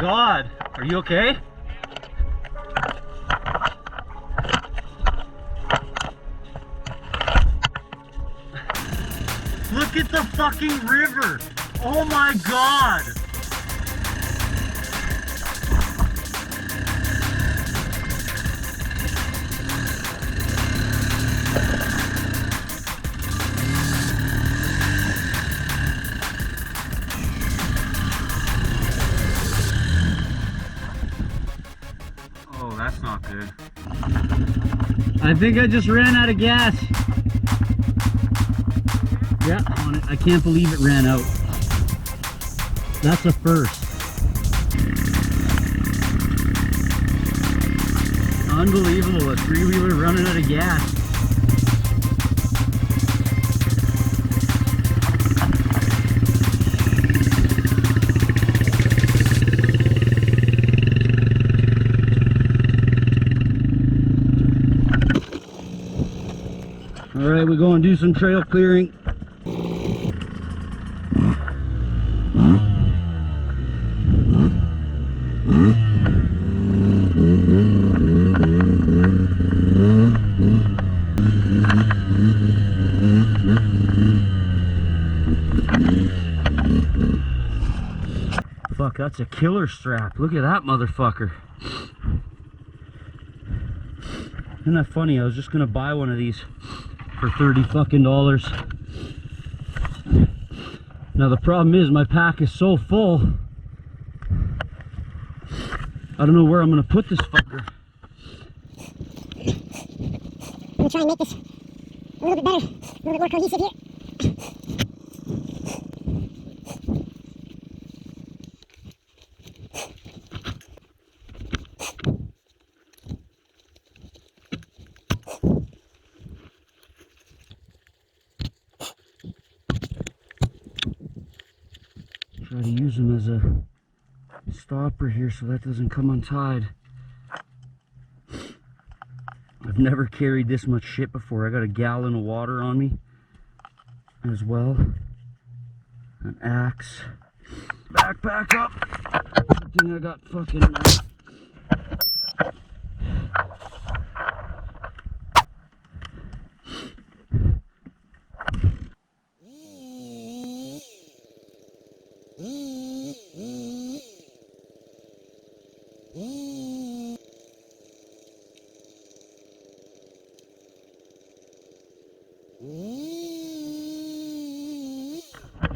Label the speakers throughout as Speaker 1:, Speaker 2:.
Speaker 1: God. Are you okay? Look at the fucking river. Oh my God. Oh, that's not good. I think I just ran out of gas. Yeah, on it. I can't believe it ran out. That's a first. Unbelievable, a three-wheeler running out of gas. All right, we're going to do some trail clearing. Fuck, that's a killer strap. Look at that motherfucker. Isn't that funny? I was just gonna buy one of these for $30 fucking. Now the problem is my pack is so full, I don't know where I'm gonna put this fucker.
Speaker 2: I'm gonna try and make this a little bit better, a little bit more cohesive here.
Speaker 1: Try to use them as a stopper here so that doesn't come untied. I've never carried this much shit before. I got a gallon of water on me as well. An axe. Backpack up. Good thing I got fucking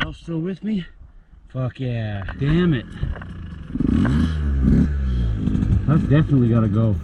Speaker 1: Y'all still with me? Fuck yeah. Damn it. That's definitely gotta go.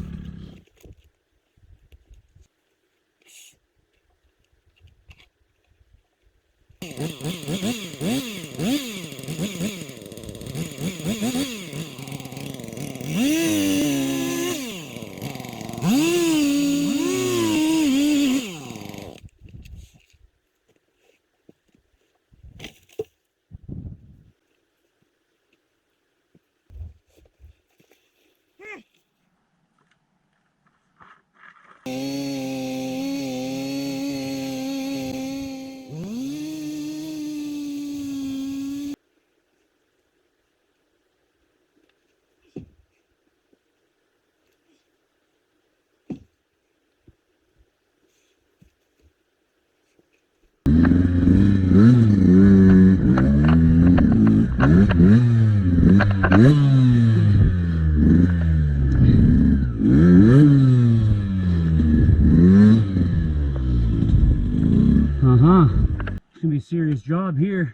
Speaker 1: It's gonna be a serious job here.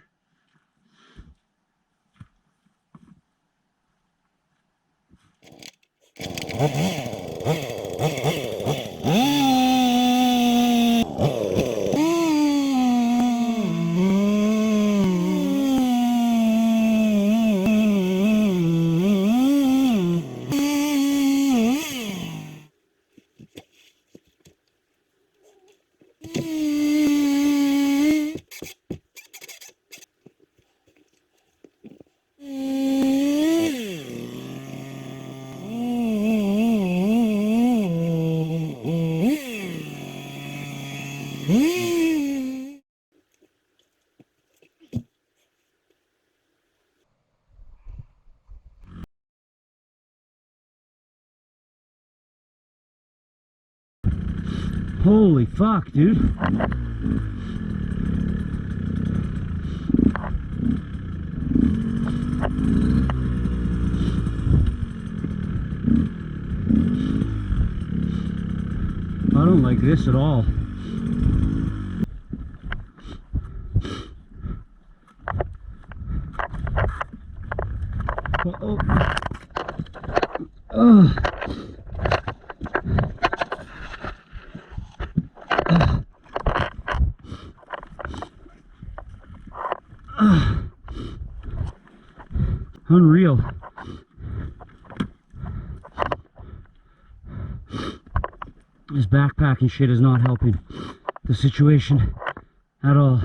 Speaker 1: Holy fuck, dude. I don't like this at all. Uh-oh. Unreal. This backpacking shit is not helping the situation at all.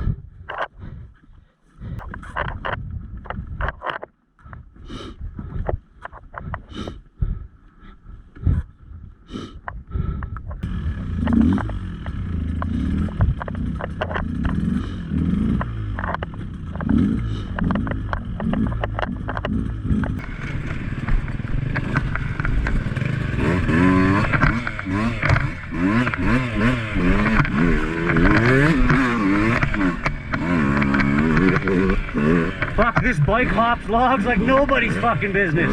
Speaker 1: Fuck, this bike hops logs like nobody's fucking business.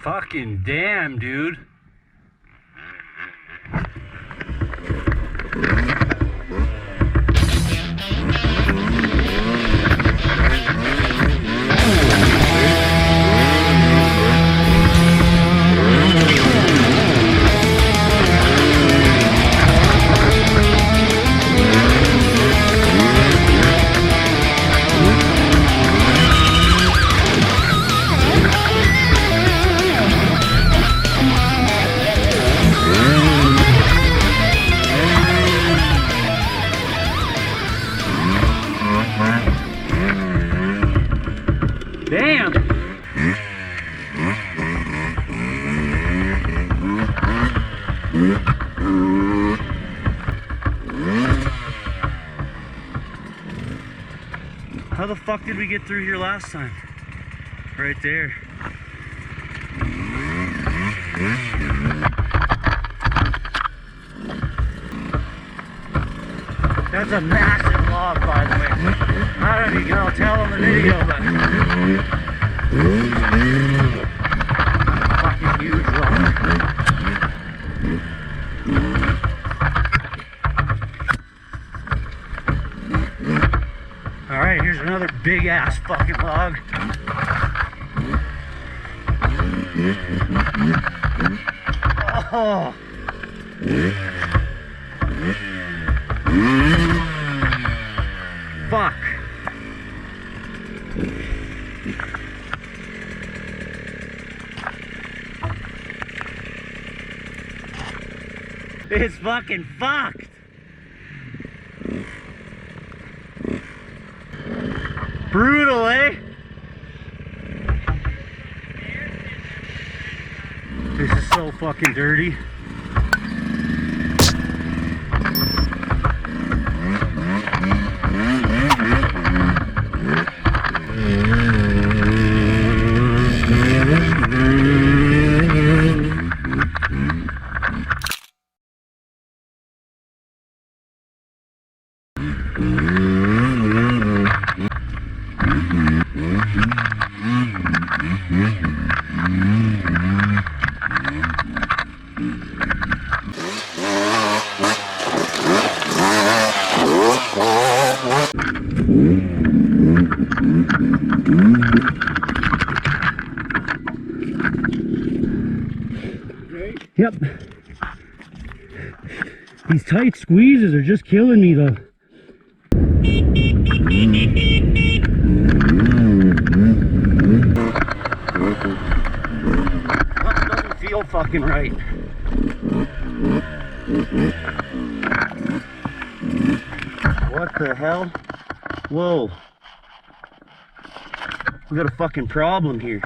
Speaker 1: Fucking damn, dude. Damn! How the fuck did we get through here last time? Right there. That's a massive log, by the way. I don't know if you can tell on the video, but fucking huge log. Alright, here's another big ass fucking log. Oh! Fuck. It's fucking fucked. Brutal, eh? This is so fucking dirty. Yep. These tight squeezes are just killing me though. That doesn't feel fucking right. What What the hell? Whoa. We got a fucking problem here.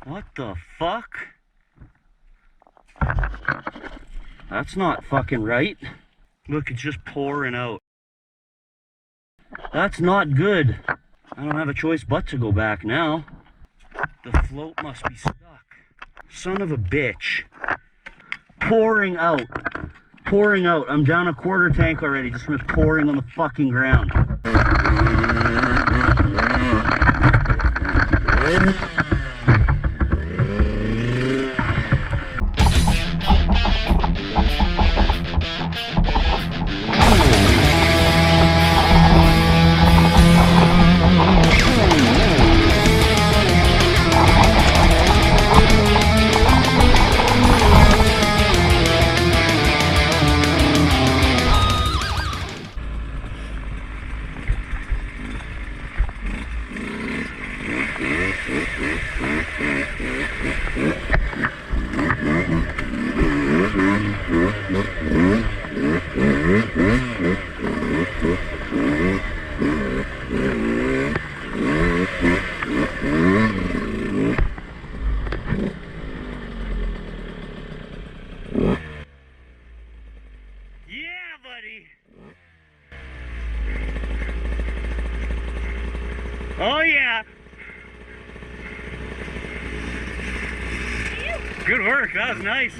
Speaker 1: What the fuck? That's not fucking right. Look, it's just pouring out. That's not good. I don't have a choice but to go back now. The float must be stuck. Son of a bitch. Pouring out. Pouring out. I'm down a quarter tank already just from it pouring on the fucking ground. Oh yeah! Good work, that was nice.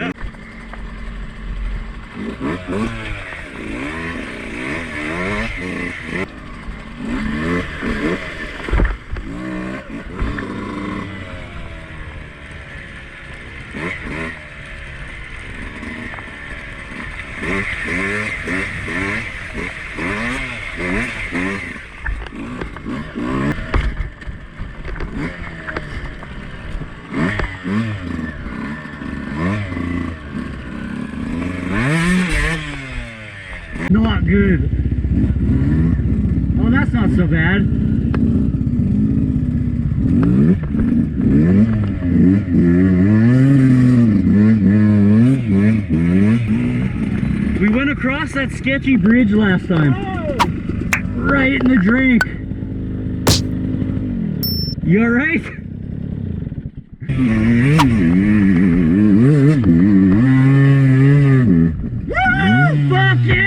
Speaker 1: Not good. Oh, that's not so bad. We went across that sketchy bridge last time. Oh. Right in the drink. You alright? Fuck yeah!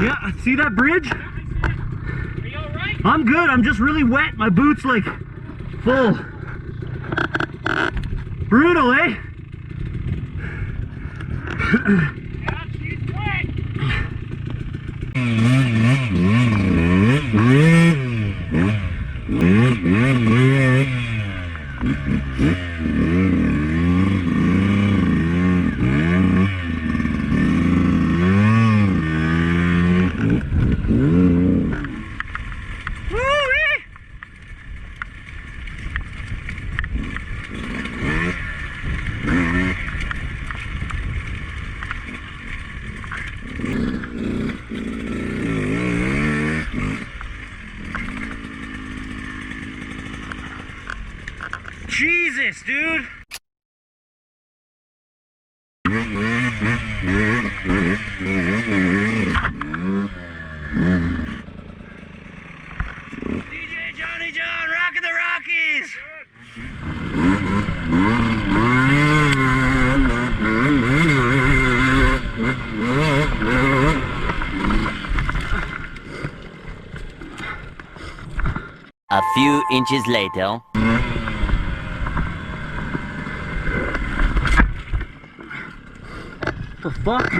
Speaker 1: Yeah, see that bridge?
Speaker 3: Are you alright?
Speaker 1: I'm good, I'm just really wet. My boot's like full. Brutal, eh?
Speaker 3: Yeah, she's wet.
Speaker 1: Jesus, dude! DJ Johnny John, rockin' the Rockies!
Speaker 4: A few inches later.
Speaker 1: The fuck?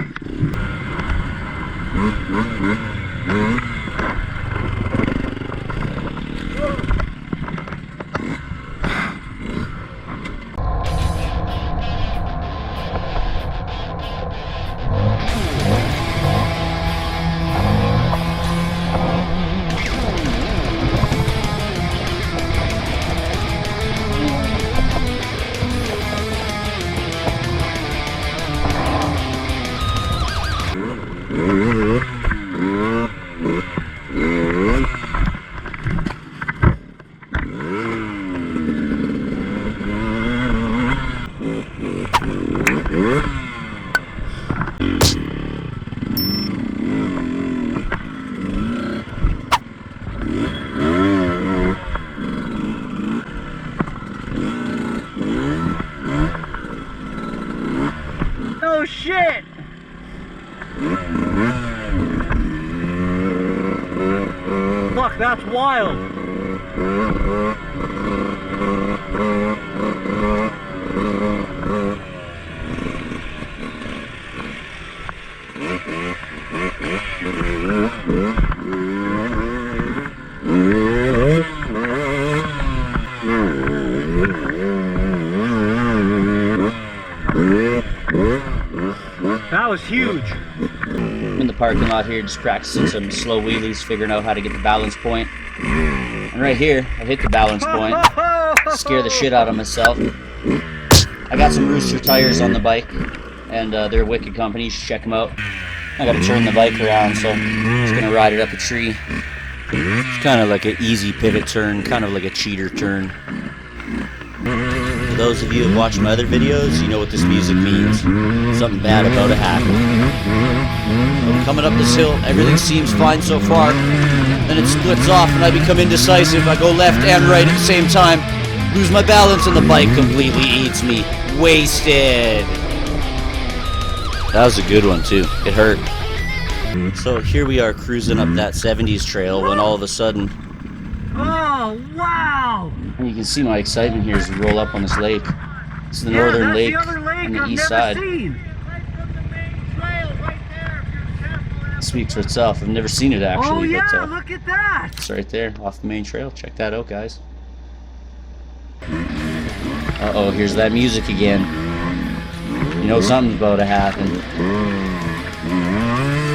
Speaker 1: Oh shit! Fuck, that's wild! That was huge.
Speaker 4: I'm in the parking lot here, just practicing some slow wheelies, figuring out how to get the balance point. And right here, I hit the balance point, scare the shit out of myself. I got some Rooster tires on the bike, and they're wicked company. You should check them out. I gotta turn the bike around, so I'm just gonna ride it up a tree. It's kind of like an easy pivot turn, kind of like a cheater turn. For those of you who've watched my other videos, you know what this music means. Something bad about to happen. I'm coming up this hill, everything seems fine so far. Then it splits off and I become indecisive. I go left and right at the same time. Lose my balance and the bike completely eats me. Wasted. That was a good one too. It hurt. So here we are cruising up that 70s trail when all of a sudden...
Speaker 1: Oh, wow!
Speaker 4: And you can see my excitement here as we roll up on this lake. It's the northern
Speaker 1: that's
Speaker 4: lake
Speaker 1: the other lake
Speaker 4: on the
Speaker 1: I've
Speaker 4: east
Speaker 1: never
Speaker 4: side.
Speaker 1: seen.
Speaker 4: It speaks for itself. I've never seen it actually.
Speaker 1: Oh yeah,
Speaker 4: but,
Speaker 1: look at that!
Speaker 4: it's right there off the main trail. Check that out, guys. Uh-oh, here's that music again. You know something's about to happen.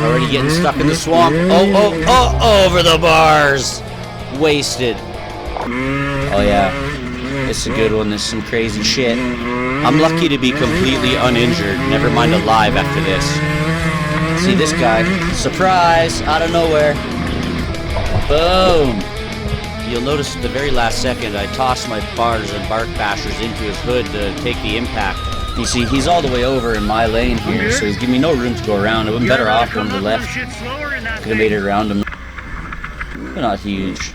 Speaker 4: Already getting stuck in the swamp. Oh, over the bars! Wasted. Oh yeah, it's a good one. This is some crazy shit. I'm lucky to be completely uninjured, never mind alive after this. See this guy, surprise, out of nowhere. Boom. You'll notice at the very last second I tossed my bars and bark bashers into his hood to take the impact. You see, he's all the way over in my lane here, so he's giving me no room to go around. I would have been better off going to the left. Could have made it around him. But not huge.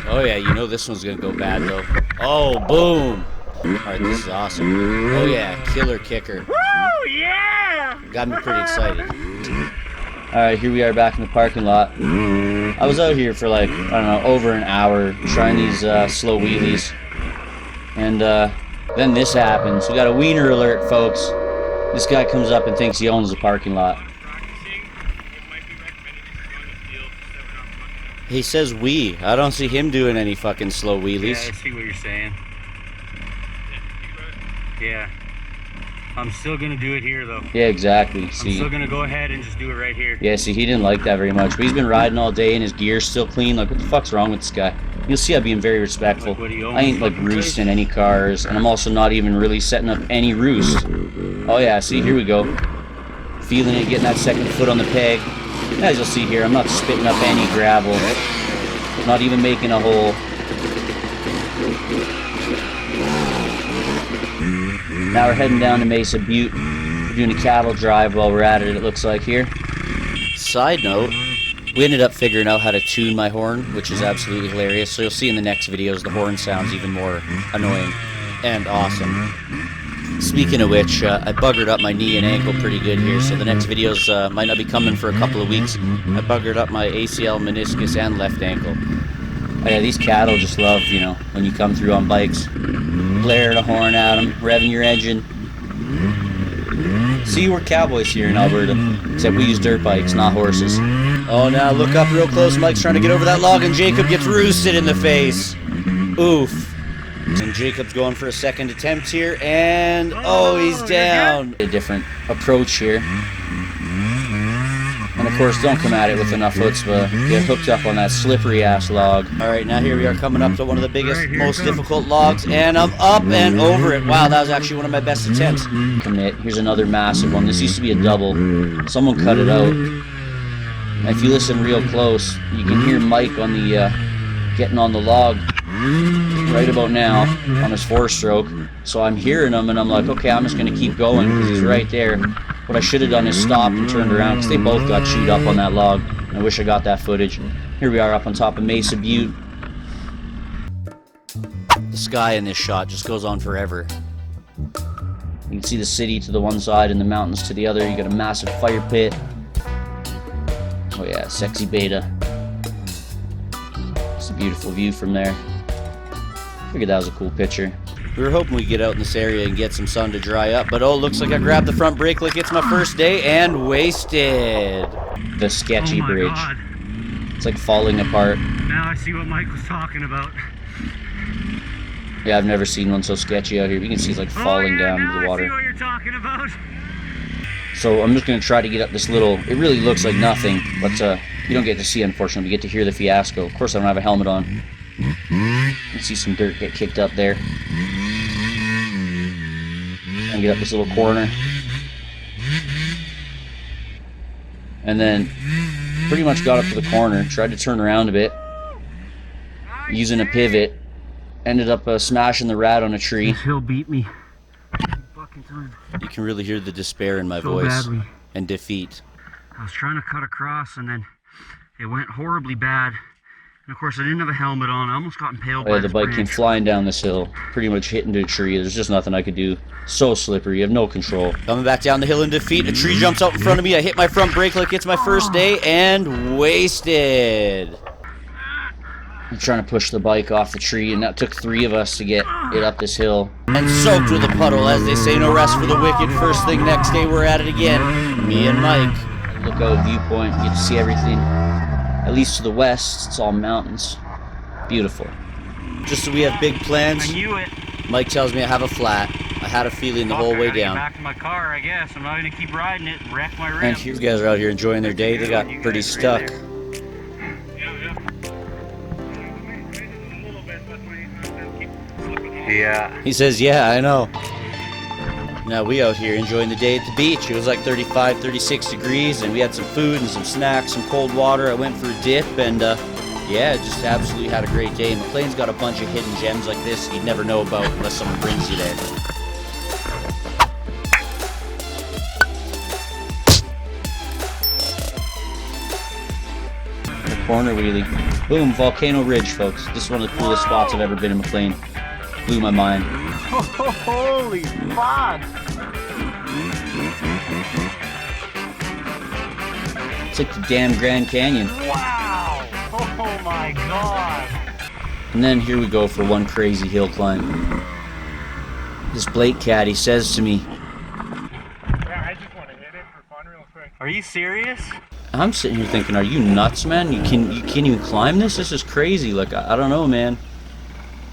Speaker 4: Oh yeah, you know this one's gonna go bad though. Oh, boom! Alright, this is awesome. Oh yeah, killer kicker.
Speaker 1: Woo, yeah!
Speaker 4: Got me pretty excited. Alright, here we are back in the parking lot. I was out here for like, I don't know, over an hour trying these slow wheelies. And then this happens. We got a Wiener Alert, folks. This guy comes up and thinks he owns the parking lot. He says we. I don't see him doing any fucking slow wheelies.
Speaker 1: Yeah, I see what you're saying. Yeah. I'm still gonna do it here though.
Speaker 4: Yeah, exactly. See.
Speaker 1: I'm still gonna go ahead and just do it right here.
Speaker 4: Yeah, see, he didn't like that very much. But he's been riding all day and his gear's still clean. Like, what the fuck's wrong with this guy? You'll see I'm being very respectful.
Speaker 1: Like, what do you own?
Speaker 4: I ain't like roosting any cars, and I'm also not even really setting up any roost. Oh yeah, see, here we go. Feeling it, getting that second foot on the peg. As you'll see here, I'm not spitting up any gravel. Not even making a hole. Now we're heading down to Mesa Butte. We're doing a cattle drive while we're at it, it looks like here. Side note, we ended up figuring out how to tune my horn, which is absolutely hilarious. So you'll see in the next videos the horn sounds even more annoying and awesome. Speaking of which, I buggered up my knee and ankle pretty good here, so the next videos might not be coming for a couple of weeks. I buggered up my ACL, meniscus, and left ankle. Oh yeah, these cattle just love, you know, when you come through on bikes. Blaring a horn at them, revving your engine. See, we're cowboys here in Alberta, except we use dirt bikes, not horses. Oh, now look up real close. Mike's trying to get over that log, and Jacob gets roosted in the face. Oof. And Jacob's going for a second attempt here, and oh, he's down. A different approach here. And of course, don't come at it with enough chutzpah. Get hooked up on that slippery ass log. Alright, now here we are coming up to one of the biggest, most difficult logs, and I'm up and over it. Wow, that was actually one of my best attempts. Commit. Here's another massive one. This used to be a double. Someone cut it out. And if you listen real close, you can hear Mike on the getting on the log right about now on his 4-stroke. So I'm hearing him, and I'm like, okay, I'm just going to keep going because he's right there. What I should have done is stopped and turned around because they both got chewed up on that log. I wish I got that footage. Here we are up on top of Mesa Butte. The sky in this shot just goes on forever. You can see the city to the one side and the mountains to the other. You got a massive fire pit. Oh yeah, sexy beta. It's a beautiful view from there. Figured that was a cool picture. We were hoping we'd get out in this area and get some sun to dry up, but oh, looks like I grabbed the front brake like it's my first day and wasted. The sketchy bridge.
Speaker 1: God.
Speaker 4: It's like falling apart.
Speaker 1: Now I see what Mike was talking about.
Speaker 4: Yeah, I've never seen one so sketchy out here. You can see it's like falling down into the water.
Speaker 1: I see what you're talking about.
Speaker 4: So I'm just going to try to get up this little, it really looks like nothing, but you don't get to see, unfortunately. You get to hear the fiasco. Of course I don't have a helmet on. You can see some dirt get kicked up there. And get up this little corner. And then pretty much got up to the corner, tried to turn around a bit, using a pivot. Ended up smashing the rat on a tree.
Speaker 1: This hill beat me. Fucking time.
Speaker 4: You can really hear the despair in my
Speaker 1: So
Speaker 4: voice
Speaker 1: badly.
Speaker 4: and defeat.
Speaker 1: I was trying to cut across and then it went horribly bad. And of course I didn't have a helmet on. I almost got impaled by
Speaker 4: The
Speaker 1: this
Speaker 4: bike came
Speaker 1: branch.
Speaker 4: flying down this hill, pretty much hitting a tree. There's just nothing I could do. So slippery, you have no control. Coming back down the hill in defeat, a tree jumps out in front of me. I hit my front brake like it's my first day and wasted. I'm trying to push the bike off the tree, and that took 3 of us to get it up this hill. And soaked with a puddle, as they say, no rest for the wicked. First thing next day, we're at it again. Me and Mike. Look out viewpoint, you get to see everything. At least to the west, it's all mountains. Beautiful. Just so we have big plans,
Speaker 1: I knew it.
Speaker 4: Mike tells me I have a flat. I had a feeling the whole way down.
Speaker 1: Back to my car, I guess. I'm not gonna keep riding it. Wreck my rim.
Speaker 4: And these guys are out here enjoying their day. They got pretty stuck.
Speaker 1: Yeah.
Speaker 4: He says, yeah, I know. Now we out here enjoying the day at the beach. It was like 35, 36 degrees, and we had some food and some snacks, some cold water. I went for a dip, and yeah, just absolutely had a great day. Mclean's got a bunch of hidden gems like this you'd never know about unless someone brings you there. The corner wheelie. Boom, Volcano Ridge, folks. This is one of the coolest spots I've ever been in Mclean. Blew my mind.
Speaker 1: Holy fuck!
Speaker 4: It's like the damn Grand Canyon.
Speaker 1: Wow! Oh my god!
Speaker 4: And then here we go for one crazy hill climb. This Blake caddy says to me,
Speaker 3: Yeah, I just want to hit it for fun real quick.
Speaker 1: Are you serious?
Speaker 4: I'm sitting here thinking, are you nuts, man? You can't even climb this? This is crazy. Like, I don't know, man.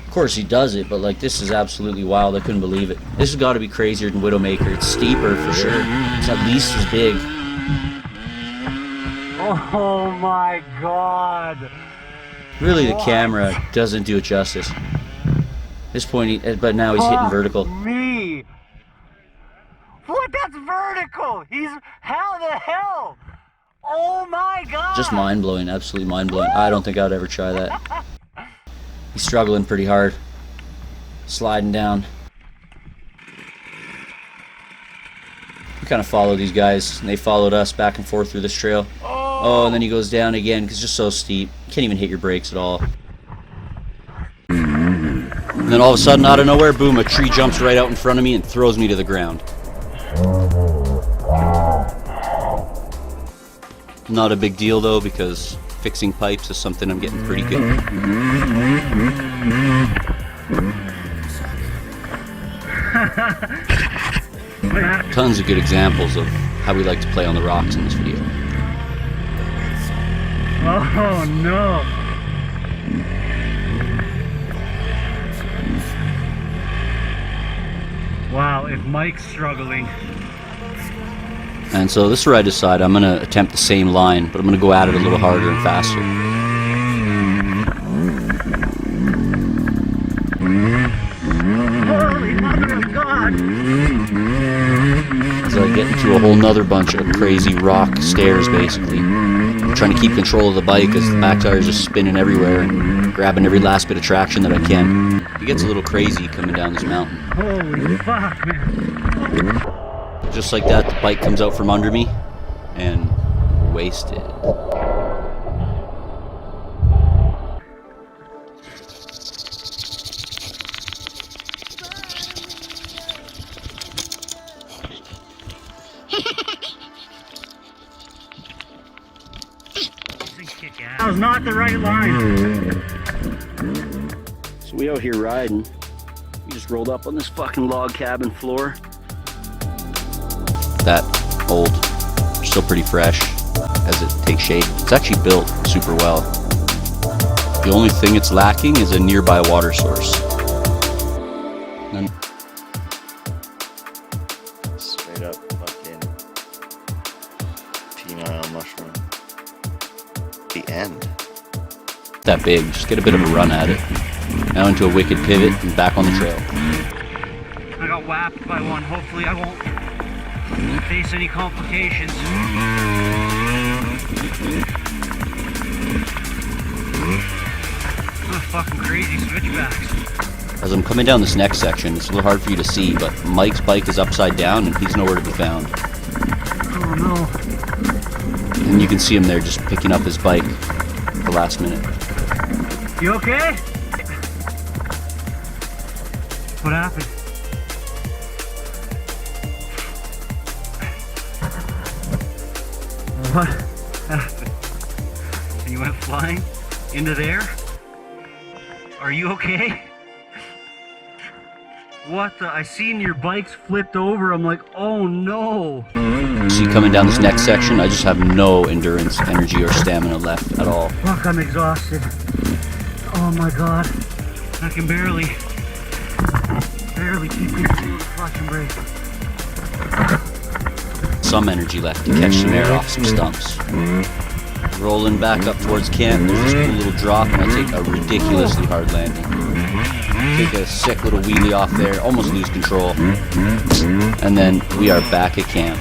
Speaker 4: Of course he does it, but like this is absolutely wild. I couldn't believe it. This has got to be crazier than Widowmaker. It's steeper for sure. It's at least as big.
Speaker 1: Oh my god!
Speaker 4: Really, the camera doesn't do it justice. At this point, but now he's hitting vertical.
Speaker 1: Me! What? That's vertical! How the hell? Oh my god!
Speaker 4: Just mind-blowing, absolutely mind-blowing. I don't think I'd ever try that. He's struggling pretty hard. Sliding down. We kind of follow these guys, and they followed us back and forth through this trail. Oh, and then he goes down again because it's just so steep. You can't even hit your brakes at all. And then all of a sudden, out of nowhere, boom, a tree jumps right out in front of me and throws me to the ground. Not a big deal though, because fixing pipes is something I'm getting pretty good at. Tons of good examples of how we like to play on the rocks in this video.
Speaker 1: Oh no! Wow, if Mike's struggling.
Speaker 4: And so this is where I decide I'm going to attempt the same line, but I'm going to go at it a little harder and faster.
Speaker 1: Holy mother of God!
Speaker 4: As I get into a whole nother bunch of crazy rock stairs, basically. I'm trying to keep control of the bike as the back tire is just spinning everywhere and grabbing every last bit of traction that I can. It gets a little crazy coming down this mountain.
Speaker 1: Holy fuck, man.
Speaker 4: Just like that, the bike comes out from under me and wasted.
Speaker 1: That was not the right line.
Speaker 4: So we out here riding. We just rolled up on this fucking log cabin floor. That old, still pretty fresh as it takes shape. It's actually built super well. The only thing it's lacking is a nearby water source.
Speaker 5: Straight up fucking penile mushroom. The end.
Speaker 4: That big, just get a bit of a run at it. Now into a wicked pivot and back on the trail.
Speaker 1: I got whacked by one. Hopefully I won't face any complications. Oh, fucking crazy switchbacks.
Speaker 4: As I'm coming down this next section, it's a little hard for you to see, but Mike's bike is upside down and he's nowhere to be found.
Speaker 1: Oh no.
Speaker 4: And you can see him there just picking up his bike at the last minute.
Speaker 1: You okay? What happened? What happened? And you went flying into there? Are you okay? What the? I seen your bikes flipped over. I'm like, oh no.
Speaker 4: See, coming down this next section, I just have no endurance, energy, or stamina left at all.
Speaker 1: Fuck, I'm exhausted. Oh my god. I can barely keep control of the fucking brake.
Speaker 4: Some energy left to catch some air off some stumps. Rolling back up towards camp, there's this cool little drop, and I take a ridiculously hard landing. Take a sick little wheelie off there, almost lose control. And then we are back at camp.